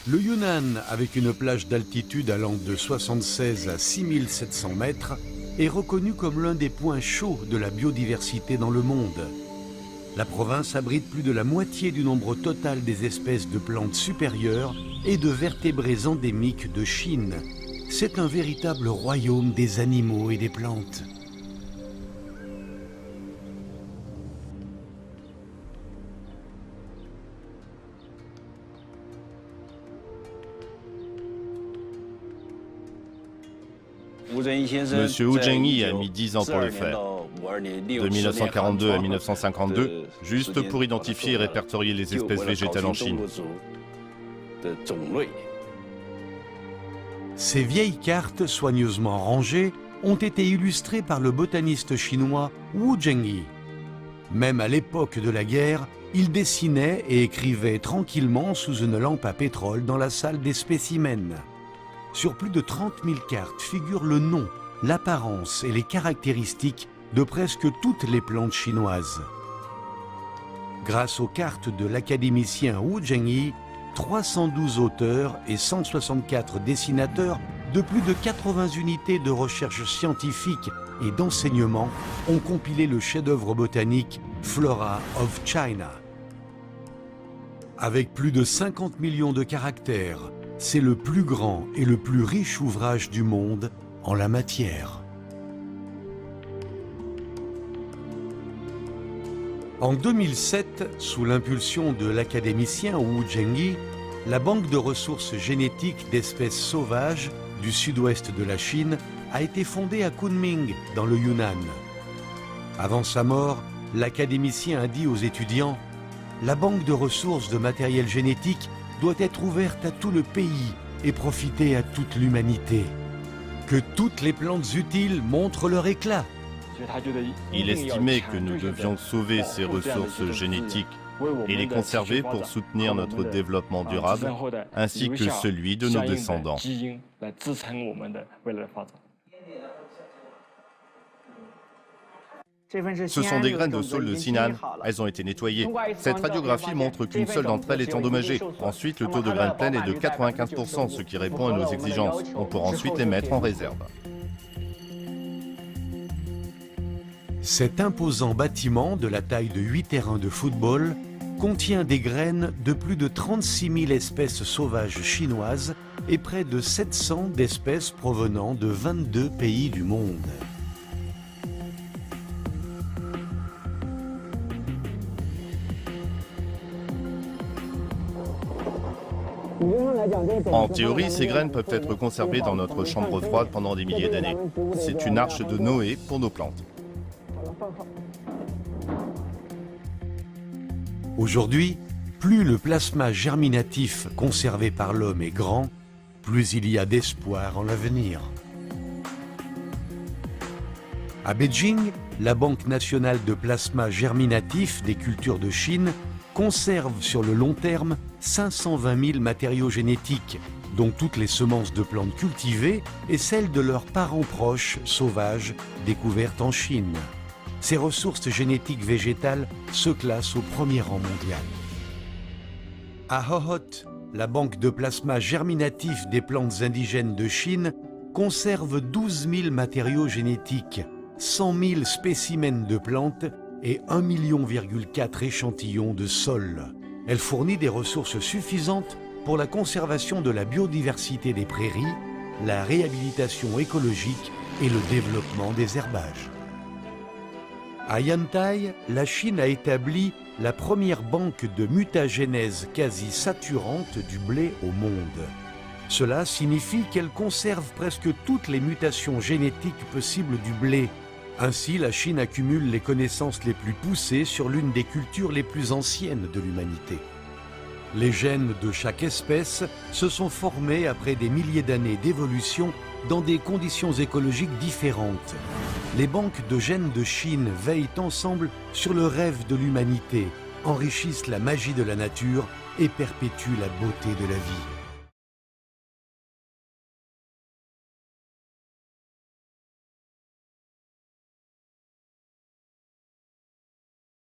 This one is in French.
Le Yunnan, avec une plage d'altitude allant de 76 à 6700 mètres, est reconnu comme l'un des points chauds de la biodiversité dans le monde. La province abrite plus de la moitié du nombre total des espèces de plantes supérieures et de vertébrés endémiques de Chine. C'est un véritable royaume des animaux et des plantes. Monsieur Wu Zhengyi a mis 10 ans pour le faire. De 1942 à 1952, juste pour identifier et répertorier les espèces végétales en Chine. Ces vieilles cartes, soigneusement rangées, ont été illustrées par le botaniste chinois Wu Zhengyi. Même à l'époque de la guerre, il dessinait et écrivait tranquillement sous une lampe à pétrole dans la salle des spécimens. Sur plus de 30 000 cartes figurent le nom, l'apparence et les caractéristiques de presque toutes les plantes chinoises. Grâce aux cartes de l'académicien Wu Zhengyi, 312 auteurs et 164 dessinateurs de plus de 80 unités de recherche scientifique et d'enseignement ont compilé le chef-d'œuvre botanique Flora of China. Avec plus de 50 millions de caractères, c'est le plus grand et le plus riche ouvrage du monde en la matière. En 2007, sous l'impulsion de l'académicien Wu Zhengyi, la Banque de ressources génétiques d'espèces sauvages du sud-ouest de la Chine a été fondée à Kunming, dans le Yunnan. Avant sa mort, l'académicien a dit aux étudiants « La Banque de ressources de matériel génétique doit être ouverte à tout le pays et profiter à toute l'humanité. Que toutes les plantes utiles montrent leur éclat. » Il estimait que nous devions sauver ces ressources génétiques et les conserver pour soutenir notre développement durable, ainsi que celui de nos descendants. Ce sont des graines de saule de Sinan. Elles ont été nettoyées. Cette radiographie montre qu'une seule d'entre elles est endommagée. Ensuite, le taux de graines pleines est de 95%, ce qui répond à nos exigences. On pourra ensuite les mettre en réserve. Cet imposant bâtiment de la taille de 8 terrains de football contient des graines de plus de 36 000 espèces sauvages chinoises et près de 700 d'espèces provenant de 22 pays du monde. En théorie, ces graines peuvent être conservées dans notre chambre froide pendant des milliers d'années. C'est une arche de Noé pour nos plantes. Aujourd'hui, plus le plasma germinatif conservé par l'homme est grand, plus il y a d'espoir en l'avenir. À Beijing, la Banque nationale de plasma germinatif des cultures de Chine conserve sur le long terme 520 000 matériaux génétiques, dont toutes les semences de plantes cultivées et celles de leurs parents proches sauvages découvertes en Chine. Ces ressources génétiques végétales se classent au premier rang mondial. À Hohhot, la banque de plasma germinatif des plantes indigènes de Chine conserve 12 000 matériaux génétiques, 100 000 spécimens de plantes et 1,4 million échantillons de sol. Elle fournit des ressources suffisantes pour la conservation de la biodiversité des prairies, la réhabilitation écologique et le développement des herbages. À Yantai, la Chine a établi la première banque de mutagénèse quasi saturante du blé au monde. Cela signifie qu'elle conserve presque toutes les mutations génétiques possibles du blé. Ainsi, la Chine accumule les connaissances les plus poussées sur l'une des cultures les plus anciennes de l'humanité. Les gènes de chaque espèce se sont formés après des milliers d'années d'évolution dans des conditions écologiques différentes. Les banques de gènes de Chine veillent ensemble sur le rêve de l'humanité, enrichissent la magie de la nature et perpétuent la beauté de la vie.